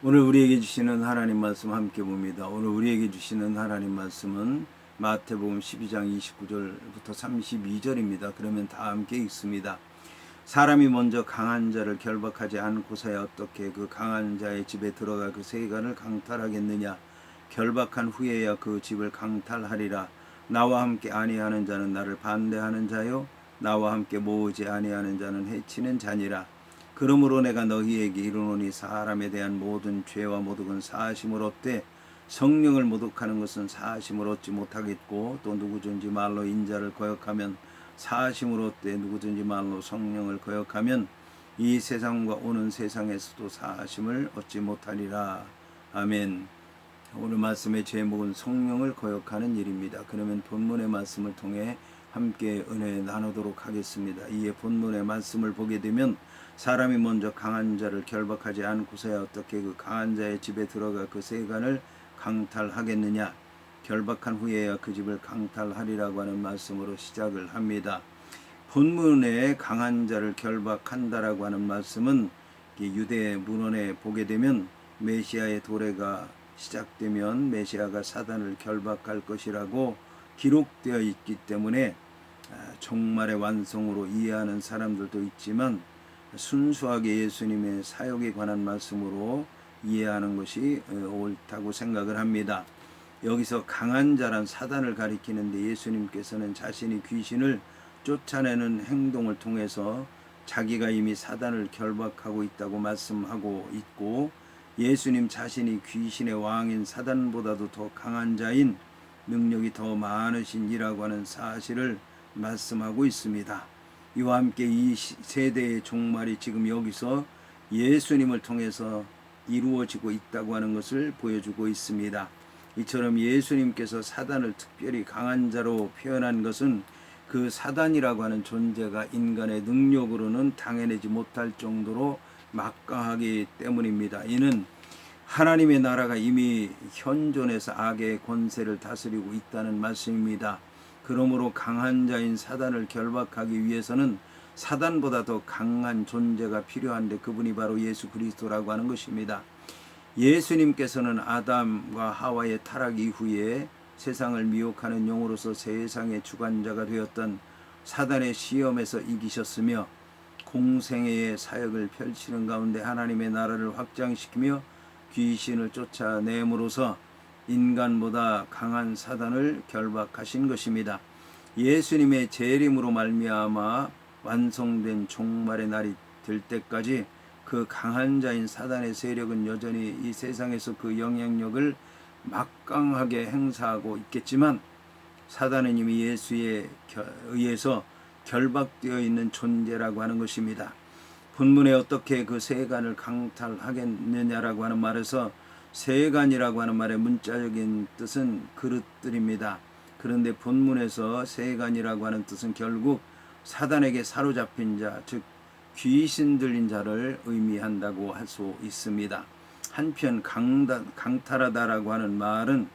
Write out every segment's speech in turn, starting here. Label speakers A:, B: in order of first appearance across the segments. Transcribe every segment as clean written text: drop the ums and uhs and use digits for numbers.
A: 오늘 우리에게 주시는 하나님 말씀 함께 봅니다. 오늘 우리에게 주시는 하나님 말씀은 마태복음 12장 29절부터 32절입니다. 그러면 다 함께 읽습니다. 사람이 먼저 강한 자를 결박하지 않고서야 어떻게 그 강한 자의 집에 들어가 그 세간을 강탈하겠느냐. 결박한 후에야 그 집을 강탈하리라. 나와 함께 아니하는 자는 나를 반대하는 자요, 나와 함께 모으지 아니하는 자는 해치는 자니라. 그러므로 내가 너희에게 이르노니 사람에 대한 모든 죄와 모독은 사하심을 얻되 성령을 모독하는 것은 사하심을 얻지 못하겠고, 또 누구든지 말로 인자를 거역하면 사하심을 얻되 누구든지 말로 성령을 거역하면 이 세상과 오는 세상에서도 사하심을 얻지 못하리라. 아멘. 오늘 말씀의 제목은 성령을 거역하는 일입니다. 그러면 본문의 말씀을 통해 함께 은혜 나누도록 하겠습니다. 이에 본문의 말씀을 보게 되면 사람이 먼저 강한 자를 결박하지 않고서야 어떻게 그 강한 자의 집에 들어가 그 세간을 강탈하겠느냐. 결박한 후에야 그 집을 강탈하리라고 하는 말씀으로 시작을 합니다. 본문에 강한 자를 결박한다라고 하는 말씀은 유대 문헌에 보게 되면 메시아의 도래가 시작되면 메시아가 사단을 결박할 것이라고 기록되어 있기 때문에 종말의 완성으로 이해하는 사람들도 있지만 순수하게 예수님의 사역에 관한 말씀으로 이해하는 것이 옳다고 생각을 합니다. 여기서 강한 자란 사단을 가리키는데 예수님께서는 자신이 귀신을 쫓아내는 행동을 통해서 자기가 이미 사단을 결박하고 있다고 말씀하고 있고, 예수님 자신이 귀신의 왕인 사단보다도 더 강한 자인 능력이 더 많으신 이라고 하는 사실을 말씀하고 있습니다. 이와 함께 이 세대의 종말이 지금 여기서 예수님을 통해서 이루어지고 있다고 하는 것을 보여주고 있습니다. 이처럼 예수님께서 사단을 특별히 강한 자로 표현한 것은 그 사단이라고 하는 존재가 인간의 능력으로는 당해내지 못할 정도로 막강하기 때문입니다. 이는 하나님의 나라가 이미 현존해서 악의 권세를 다스리고 있다는 말씀입니다. 그러므로 강한 자인 사단을 결박하기 위해서는 사단보다 더 강한 존재가 필요한데 그분이 바로 예수 그리스도라고 하는 것입니다. 예수님께서는 아담과 하와의 타락 이후에 세상을 미혹하는 영으로서 세상의 주관자가 되었던 사단의 시험에서 이기셨으며 공생애의 사역을 펼치는 가운데 하나님의 나라를 확장시키며 귀신을 쫓아내므로서 인간보다 강한 사단을 결박하신 것입니다. 예수님의 재림으로 말미암아 완성된 종말의 날이 될 때까지 그 강한 자인 사단의 세력은 여전히 이 세상에서 그 영향력을 막강하게 행사하고 있겠지만, 사단은 이미 예수에 의해서 결박되어 있는 존재라고 하는 것입니다. 본문에 어떻게 그 세간을 강탈하겠느냐라고 하는 말에서 세간이라고 하는 말의 문자적인 뜻은 그릇들입니다. 그런데 본문에서 세간이라고 하는 뜻은 결국 사단에게 사로잡힌 자, 즉 귀신 들린 자를 의미한다고 할 수 있습니다. 한편 강탈하다라고 하는 말은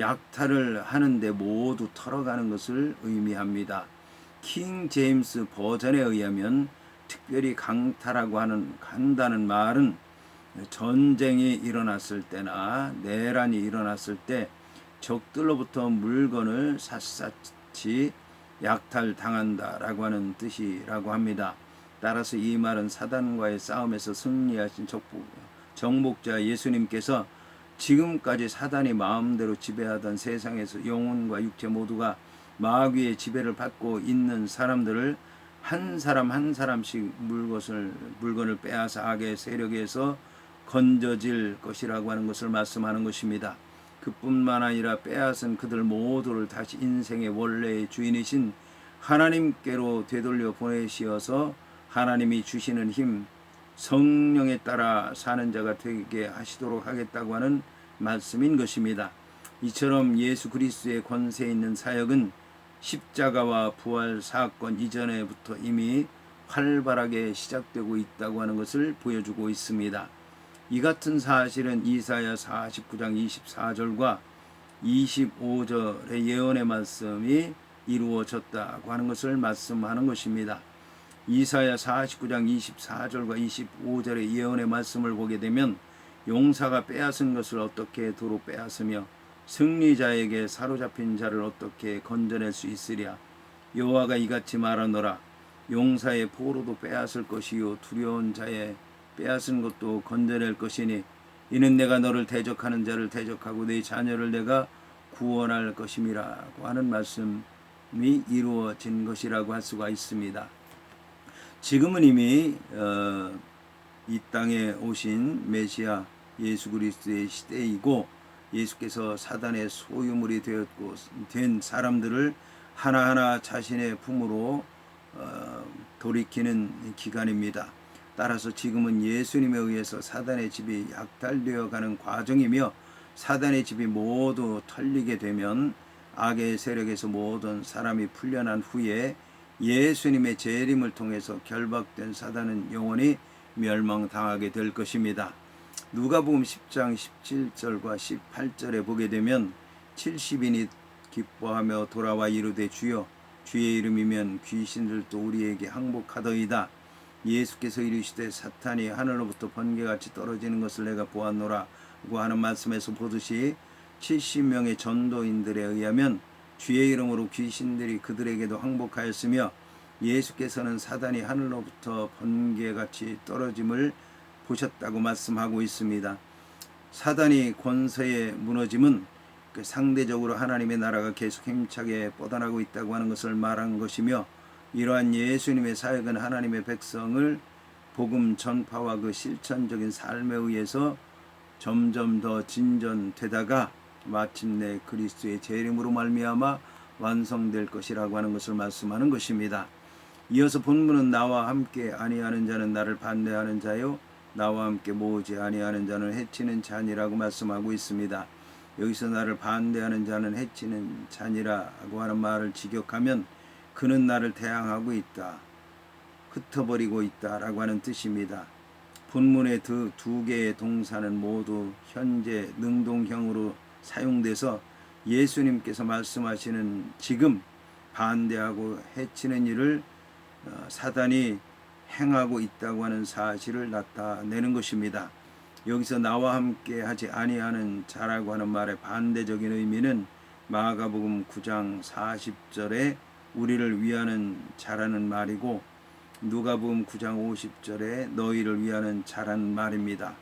A: 약탈을 하는데 모두 털어가는 것을 의미합니다. 킹 제임스 버전에 의하면 특별히 강탈하고 한다는 말은 전쟁이 일어났을 때나 내란이 일어났을 때 적들로부터 물건을 샅샅이 약탈당한다라고 하는 뜻이라고 합니다. 따라서 이 말은 사단과의 싸움에서 승리하신 정복자 예수님께서 지금까지 사단이 마음대로 지배하던 세상에서 영혼과 육체 모두가 마귀의 지배를 받고 있는 사람들을 한 사람 한 사람씩 물건을 빼앗아 악의 세력에서 건져질 것이라고 하는 것을 말씀하는 것입니다. 그뿐만 아니라 빼앗은 그들 모두를 다시 인생의 원래의 주인이신 하나님께로 되돌려 보내시어서 하나님이 주시는 힘, 성령에 따라 사는 자가 되게 하시도록 하겠다고 하는 말씀인 것입니다. 이처럼 예수 그리스도의 권세 있는 사역은 십자가와 부활 사건 이전에부터 이미 활발하게 시작되고 있다고 하는 것을 보여주고 있습니다. 이 같은 사실은 이사야 49장 24절과 25절의 예언의 말씀이 이루어졌다고 하는 것을 말씀하는 것입니다. 이사야 49장 24절과 25절의 예언의 말씀을 보게 되면 용사가 빼앗은 것을 어떻게 도로 빼앗으며 승리자에게 사로잡힌 자를 어떻게 건져낼 수 있으랴. 여호와가 이같이 말하노라. 용사의 포로도 빼앗을 것이요 두려운 자의 빼앗은 것도 건져낼 것이니 이는 내가 너를 대적하는 자를 대적하고 네 자녀를 내가 구원할 것임이라고 하는 말씀이 이루어진 것이라고 할 수가 있습니다. 지금은 이미 이 땅에 오신 메시아 예수 그리스도의 시대이고 예수께서 사단의 소유물이 되었고 된 사람들을 하나하나 자신의 품으로 돌이키는 기간입니다. 따라서 지금은 예수님에 의해서 사단의 집이 약탈되어 가는 과정이며 사단의 집이 모두 털리게 되면 악의 세력에서 모든 사람이 풀려난 후에 예수님의 재림을 통해서 결박된 사단은 영원히 멸망당하게 될 것입니다. 누가복음 10장 17절과 18절에 보게 되면 70인이 기뻐하며 돌아와 이르되 주여 주의 이름이면 귀신들도 우리에게 항복하더이다. 예수께서 이르시되 사탄이 하늘로부터 번개같이 떨어지는 것을 내가 보았노라 고 하는 말씀에서 보듯이 70명의 전도인들에 의하면 주의 이름으로 귀신들이 그들에게도 항복하였으며 예수께서는 사단이 하늘로부터 번개같이 떨어짐을 보셨다고 말씀하고 있습니다. 사단이 권세에 무너짐은 상대적으로 하나님의 나라가 계속 힘차게 뻗어나고 있다고 하는 것을 말한 것이며 이러한 예수님의 사역은 하나님의 백성을 복음 전파와 그 실천적인 삶에 의해서 점점 더 진전되다가 마침내 그리스도의 재림으로 말미암아 완성될 것이라고 하는 것을 말씀하는 것입니다. 이어서 본문은 나와 함께 아니하는 자는 나를 반대하는 자요 나와 함께 모으지 아니하는 자는 해치는 자니라고 말씀하고 있습니다. 여기서 나를 반대하는 자는 해치는 자니라고 하는 말을 직역하면 그는 나를 대항하고 있다, 흩어버리고 있다라고 하는 뜻입니다. 본문의 두 개의 동사는 모두 현재 능동형으로 사용돼서 예수님께서 말씀하시는 지금 반대하고 해치는 일을 사단이 행하고 있다고 하는 사실을 나타내는 것입니다. 여기서 나와 함께 하지 아니하는 자라고 하는 말의 반대적인 의미는 마가복음 9장 40절에 우리를 위하는 자라는 말이고 누가복음 9장 50절에 너희를 위하는 자라는 말입니다.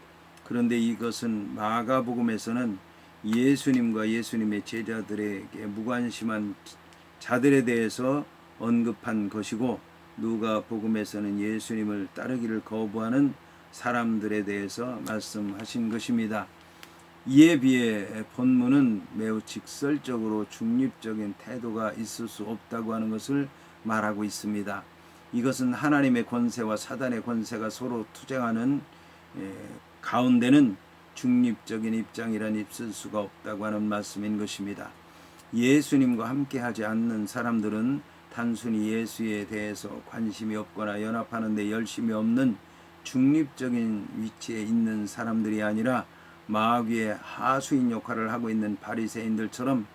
A: 그런데 이것은 마가복음에서는 예수님과 예수님의 제자들에게 무관심한 자들에 대해서 언급한 것이고 누가복음에서는 예수님을 따르기를 거부하는 사람들에 대해서 말씀하신 것입니다. 이에 비해 본문은 매우 직설적으로 중립적인 태도가 있을 수 없다고 하는 것을 말하고 있습니다. 이것은 하나님의 권세와 사단의 권세가 서로 투쟁하는 가운데는 중립적인 입장이란 있을 수가 없다고 하는 말씀인 것입니다. 예수님과 함께하지 않는 사람들은 단순히 예수에 대해서 관심이 없거나 연합하는 데 열심이 없는 중립적인 위치에 있는 사람들이 아니라 마귀의 하수인 역할을 하고 있는 바리새인들처럼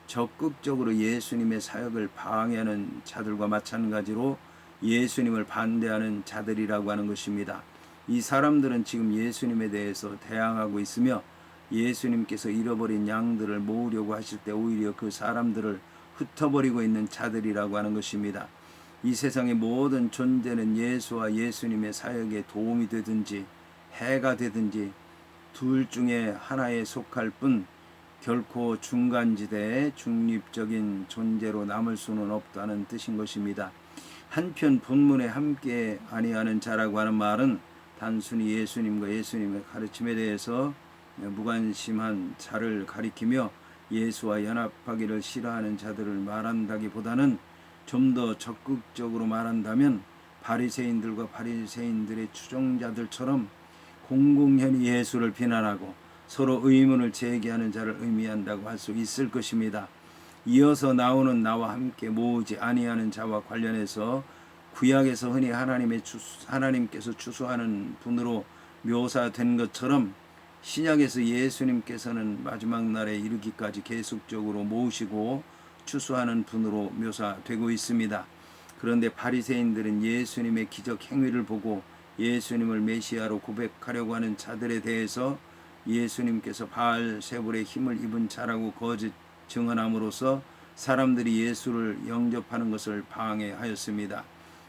A: 적극적으로 예수님의 사역을 방해하는 자들과 마찬가지로 예수님을 반대하는 자들이라고 하는 것입니다. 이 사람들은 지금 예수님에 대해서 대항하고 있으며 예수님께서 잃어버린 양들을 모으려고 하실 때 오히려 그 사람들을 흩어버리고 있는 자들이라고 하는 것입니다. 이 세상의 모든 존재는 예수와 예수님의 사역에 도움이 되든지 해가 되든지 둘 중에 하나에 속할 뿐 결코 중간지대의 중립적인 존재로 남을 수는 없다는 뜻인 것입니다. 한편 본문에 함께 아니하는 자라고 하는 말은 단순히 예수님과 예수님의 가르침에 대해서 무관심한 자를 가리키며 예수와 연합하기를 싫어하는 자들을 말한다기보다는 좀 더 적극적으로 말한다면 바리새인들과 바리새인들의 추종자들처럼 공공연히 예수를 비난하고 서로 의문을 제기하는 자를 의미한다고 할 수 있을 것입니다. 이어서 나오는 나와 함께 모으지 아니하는 자와 관련해서 구약에서 흔히 하나님께서 추수하는 분으로 묘사된 것처럼 신약에서 예수님께서는 마지막 날에 이르기까지 계속적으로 모으시고 추수하는 분으로 묘사되고 있습니다. 그런데 바리새인들은 예수님의 기적 행위를 보고 예수님을 메시아로 고백하려고 하는 자들에 대해서 예수님께서 바알세불의 힘을 입은 자라고 거짓 증언함으로써 사람들이 예수를 영접하는 것을 방해하였습니다.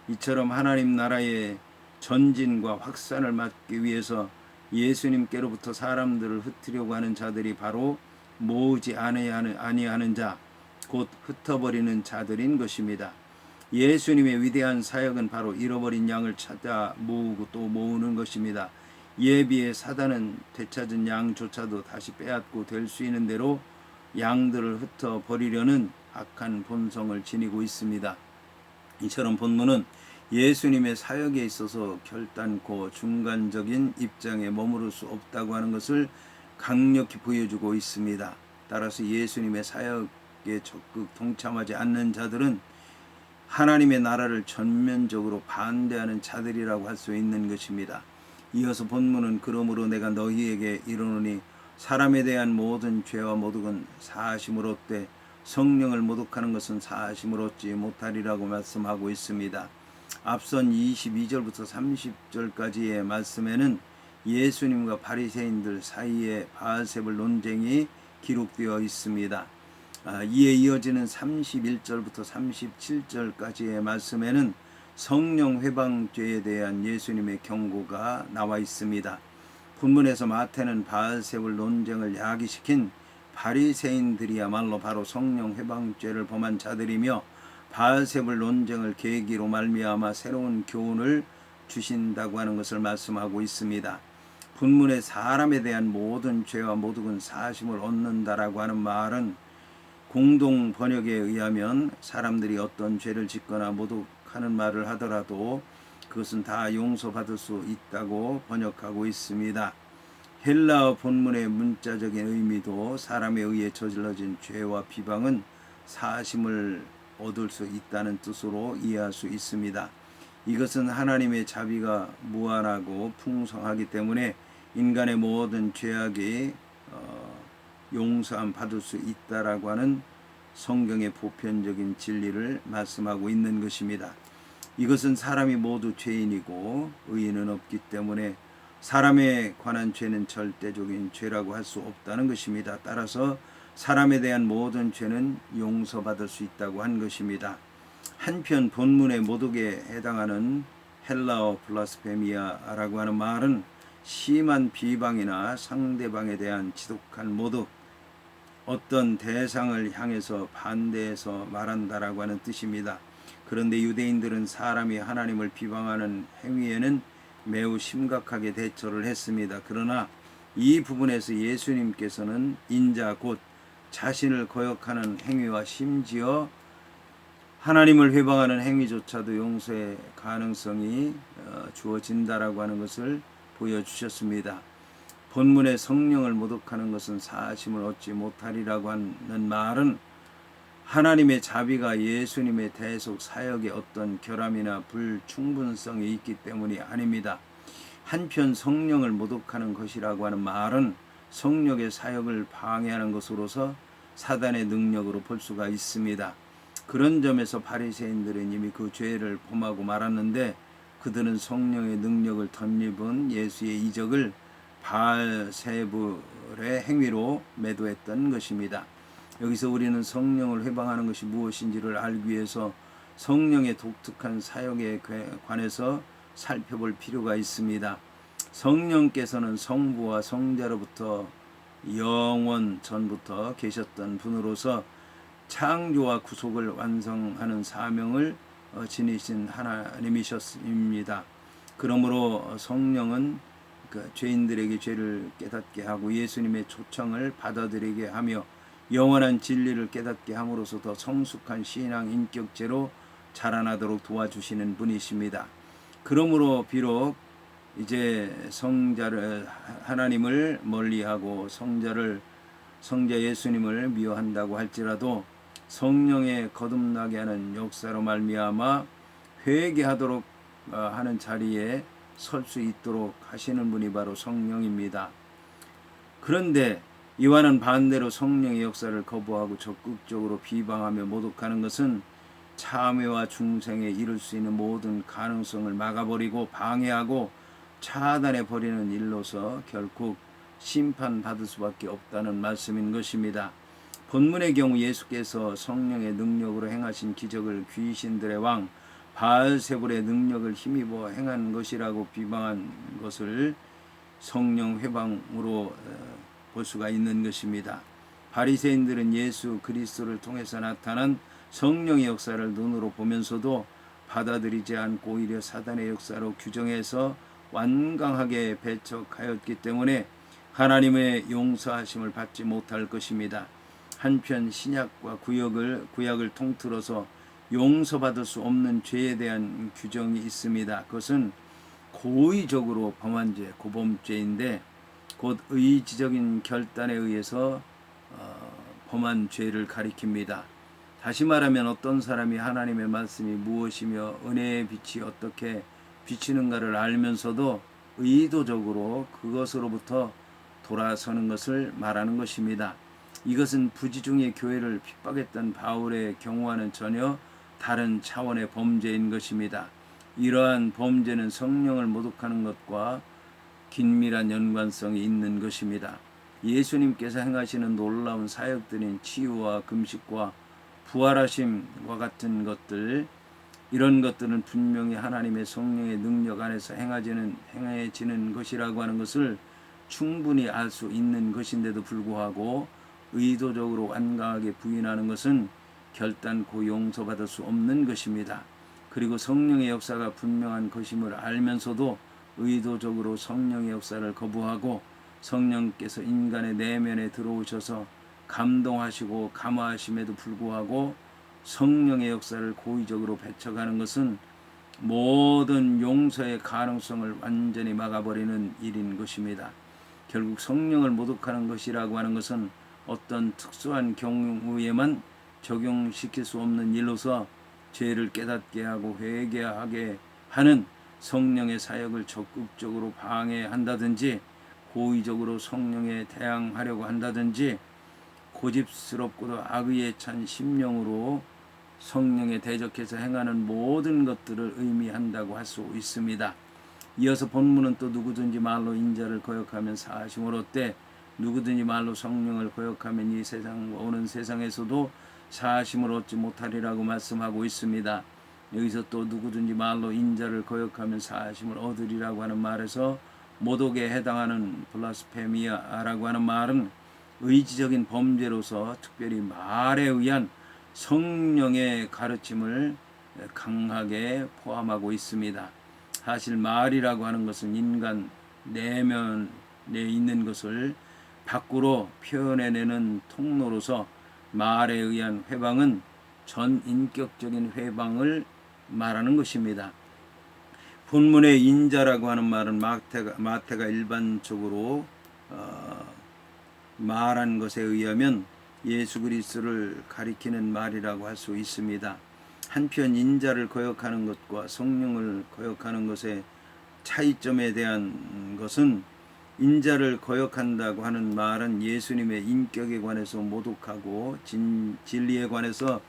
A: 이처럼 하나님 나라의 전진과 확산을 막기 위해서 예수님께로부터 사람들을 흩으려고 하는 자들이 바로 모으지 아니하는 자, 곧 흩어버리는 자들인 것입니다. 예수님의 위대한 사역은 바로 잃어버린 양을 찾아 모으고 또 모으는 것입니다. 이에 비해 사단은 되찾은 양조차도 다시 빼앗고 될 수 있는 대로 양들을 흩어버리려는 악한 본성을 지니고 있습니다. 이처럼 본문은 예수님의 사역에 있어서 결단코 중간적인 입장에 머무를 수 없다고 하는 것을 강력히 보여주고 있습니다. 따라서 예수님의 사역에 적극 동참하지 않는 자들은 하나님의 나라를 전면적으로 반대하는 자들이라고 할 수 있는 것입니다. 이어서 본문은 그러므로 내가 너희에게 이르노니 사람에 대한 모든 죄와 모독은 사하심을 얻되 성령을 모독하는 것은 사하심을 얻지 못하리라고 말씀하고 있습니다. 앞선 22절부터 30절까지의 말씀에는 예수님과 바리새인들 사이에 바알세불 논쟁이 기록되어 있습니다. 이에 이어지는 31절부터 37절까지의 말씀에는 성령 회방죄에 대한 예수님의 경고가 나와 있습니다. 본문에서 마태는 바알세불 논쟁을 야기시킨 바리새인들이야말로 바로 성령 회방죄를 범한 자들이며 바알세불 논쟁을 계기로 말미암아 새로운 교훈을 주신다고 하는 것을 말씀하고 있습니다. 본문의 사람에 대한 모든 죄와 모독은 사하심을 얻는다라고 하는 말은 공동 번역에 의하면 사람들이 어떤 죄를 짓거나 모독하는 말을 하더라도 그것은 다 용서받을 수 있다고 번역하고 있습니다. 헬라어 본문의 문자적인 의미도 사람에 의해 저질러진 죄와 비방은 사하심을 얻을 수 있다는 뜻으로 이해할 수 있습니다. 이것은 하나님의 자비가 무한하고 풍성하기 때문에 인간의 모든 죄악이 용서함 받을 수 있다라고 하는 성경의 보편적인 진리를 말씀하고 있는 것입니다. 이것은 사람이 모두 죄인이고 의인은 없기 때문에 사람에 관한 죄는 절대적인 죄라고 할 수 없다는 것입니다. 따라서 사람에 대한 모든 죄는 용서받을 수 있다고 한 것입니다. 한편 본문의 모독에 해당하는 헬라어 블라스페미아라고 하는 말은 심한 비방이나 상대방에 대한 지독한 모독, 어떤 대상을 향해서 반대해서 말한다라고 하는 뜻입니다. 그런데 유대인들은 사람이 하나님을 비방하는 행위에는 매우 심각하게 대처를 했습니다. 그러나 이 부분에서 예수님께서는 인자 곧 자신을 거역하는 행위와 심지어 하나님을 회방하는 행위조차도 용서의 가능성이 주어진다라고 하는 것을 보여주셨습니다. 본문의 성령을 모독하는 것은 사하심을 얻지 못하리라고 하는 말은 하나님의 자비가 예수님의 대속 사역에 어떤 결함이나 불충분성이 있기 때문이 아닙니다. 한편 성령을 모독하는 것이라고 하는 말은 성령의 사역을 방해하는 것으로서 사단의 능력으로 볼 수가 있습니다. 그런 점에서 바리새인들은 이미 그 죄를 범하고 말았는데 그들은 성령의 능력을 덧입은 예수의 이적을 바알세불의 행위로 매도했던 것입니다. 여기서 우리는 성령을 회방하는 것이 무엇인지를 알기 위해서 성령의 독특한 사역에 관해서 살펴볼 필요가 있습니다. 성령께서는 성부와 성자로부터 영원 전부터 계셨던 분으로서 창조와 구속을 완성하는 사명을 지니신 하나님이셨습니다. 그러므로 성령은 죄인들에게 죄를 깨닫게 하고 예수님의 초청을 받아들이게 하며 영원한 진리를 깨닫게 함으로써 더 성숙한 신앙 인격체로 자라나도록 도와주시는 분이십니다. 그러므로 비록 이제 성자를 하나님을 멀리하고 성자 예수님을 미워한다고 할지라도 성령의 거듭나게 하는 역사로 말미암아 회개하도록 하는 자리에 설 수 있도록 하시는 분이 바로 성령입니다. 그런데 이와는 반대로 성령의 역사를 거부하고 적극적으로 비방하며 모독하는 것은 참회와 중생에 이룰 수 있는 모든 가능성을 막아버리고 방해하고 차단해 버리는 일로서 결국 심판받을 수밖에 없다는 말씀인 것입니다. 본문의 경우 예수께서 성령의 능력으로 행하신 기적을 귀신들의 왕 바알세불의 능력을 힘입어 행한 것이라고 비방한 것을 성령 회방으로 볼 수가 있는 것입니다. 바리새인들은 예수 그리스도를 통해서 나타난 성령의 역사를 눈으로 보면서도 받아들이지 않고 오히려 사단의 역사로 규정해서 완강하게 배척하였기 때문에 하나님의 용서하심을 받지 못할 것입니다. 한편 신약과 구약을 통틀어서 용서받을 수 없는 죄에 대한 규정이 있습니다. 그것은 고의적으로 범한 죄, 고범죄인데 곧 의지적인 결단에 의해서 범한 죄를 가리킵니다. 다시 말하면 어떤 사람이 하나님의 말씀이 무엇이며 은혜의 빛이 어떻게 비치는가를 알면서도 의도적으로 그것으로부터 돌아서는 것을 말하는 것입니다. 이것은 부지중의 교회를 핍박했던 바울의 경우와는 전혀 다른 차원의 범죄인 것입니다. 이러한 범죄는 성령을 모독하는 것과 긴밀한 연관성이 있는 것입니다. 예수님께서 행하시는 놀라운 사역들인 치유와 금식과 부활하심과 같은 것들, 이런 것들은 분명히 하나님의 성령의 능력 안에서 행해지는 것이라고 하는 것을 충분히 알 수 있는 것인데도 불구하고 의도적으로 완강하게 부인하는 것은 결단코 용서받을 수 없는 것입니다. 그리고 성령의 역사가 분명한 것임을 알면서도 의도적으로 성령의 역사를 거부하고 성령께서 인간의 내면에 들어오셔서 감동하시고 감화하심에도 불구하고 성령의 역사를 고의적으로 배척하는 것은 모든 용서의 가능성을 완전히 막아버리는 일인 것입니다. 결국 성령을 모독하는 것이라고 하는 것은 어떤 특수한 경우에만 적용시킬 수 없는 일로서 죄를 깨닫게 하고 회개하게 하는 성령의 사역을 적극적으로 방해한다든지 고의적으로 성령에 대항하려고 한다든지 고집스럽고도 악의에 찬 심령으로 성령에 대적해서 행하는 모든 것들을 의미한다고 할 수 있습니다. 이어서 본문은 또 누구든지 말로 인자를 거역하면 사하심을 얻되 누구든지 말로 성령을 거역하면 이 세상과 오는 세상에서도 사하심을 얻지 못하리라고 말씀하고 있습니다. 여기서 또 누구든지 말로 인자를 거역하면 사하심을 얻으리라고 하는 말에서 모독에 해당하는 블라스페미아라고 하는 말은 의지적인 범죄로서 특별히 말에 의한 성령의 가르침을 강하게 포함하고 있습니다. 사실 말이라고 하는 것은 인간 내면에 있는 것을 밖으로 표현해내는 통로로서 말에 의한 회방은 전인격적인 회방을 말하는 것입니다. 본문의 인자라고 하는 말은 마태가 일반적으로 말한 것에 의하면 예수 그리스도를 가리키는 말이라고 할 수 있습니다. 한편 인자를 거역하는 것과 성령을 거역하는 것의 차이점에 대한 것은 인자를 거역한다고 하는 말은 예수님의 인격에 관해서 모독하고 진리에 관해서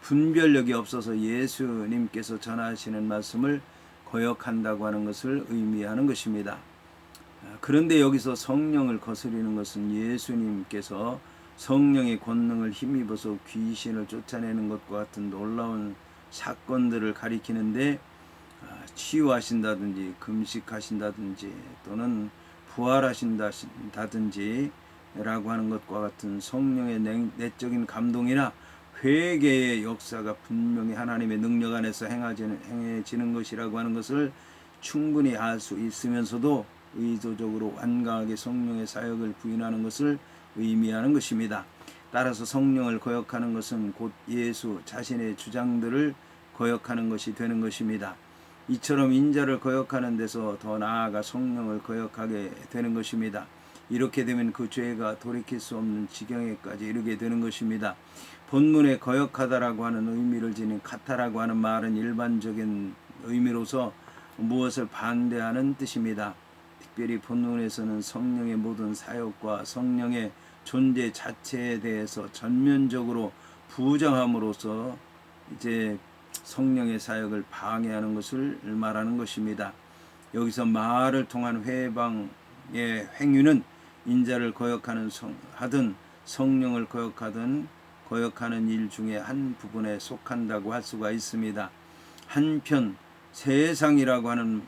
A: 분별력이 없어서 예수님께서 전하시는 말씀을 거역한다고 하는 것을 의미하는 것입니다. 그런데 여기서 성령을 거스리는 것은 예수님께서 성령의 권능을 힘입어서 귀신을 쫓아내는 것과 같은 놀라운 사건들을 가리키는데 치유하신다든지 금식하신다든지 또는 부활하신다든지 라고 하는 것과 같은 성령의 내적인 감동이나 회개의 역사가 분명히 하나님의 능력 안에서 행해지는 것이라고 하는 것을 충분히 알 수 있으면서도 의도적으로 완강하게 성령의 사역을 부인하는 것을 의미하는 것입니다. 따라서 성령을 거역하는 것은 곧 예수 자신의 주장들을 거역하는 것이 되는 것입니다. 이처럼 인자를 거역하는 데서 더 나아가 성령을 거역하게 되는 것입니다. 이렇게 되면 그 죄가 돌이킬 수 없는 지경에까지 이르게 되는 것입니다. 본문에 거역하다라고 하는 의미를 지닌 카타라고 하는 말은 일반적인 의미로서 무엇을 반대하는 뜻입니다. 특별히 본문에서는 성령의 모든 사역과 성령의 존재 자체에 대해서 전면적으로 부정함으로써 이제 성령의 사역을 방해하는 것을 말하는 것입니다. 여기서 말을 통한 회방의 행위는 인자를 하든 성령을 거역하는 일 중에 한 부분에 속한다고 할 수가 있습니다. 한편 세상이라고 하는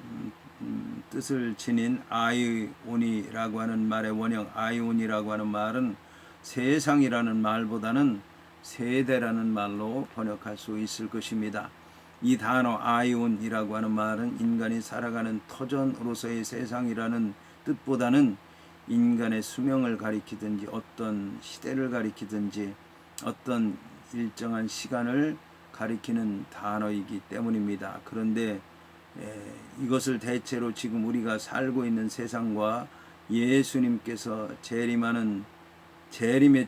A: 뜻을 지닌 아이오니라고 하는 말의 원형 아이온이라고 하는 말은 세상이라는 말보다는 세대라는 말로 번역할 수 있을 것입니다. 이 단어 아이온이라고 하는 말은 인간이 살아가는 터전으로서의 세상이라는 뜻보다는 인간의 수명을 가리키든지 어떤 시대를 가리키든지 어떤 일정한 시간을 가리키는 단어이기 때문입니다. 그런데 이것을 대체로 지금 우리가 살고 있는 세상과 예수님께서 재림의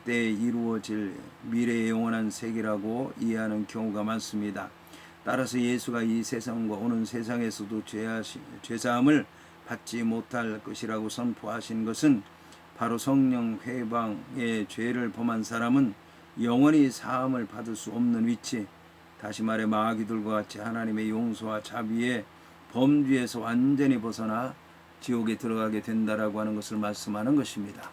A: 때에 이루어질 미래의 영원한 세계라고 이해하는 경우가 많습니다. 따라서 예수가 이 세상과 오는 세상에서도 죄사함을 받지 못할 것이라고 선포하신 것은 바로 성령 회방의 죄를 범한 사람은 영원히 사함을 받을 수 없는 위치, 다시 말해 마귀들과 같이 하나님의 용서와 자비의 범주에서 완전히 벗어나 지옥에 들어가게 된다라고 하는 것을 말씀하는 것입니다.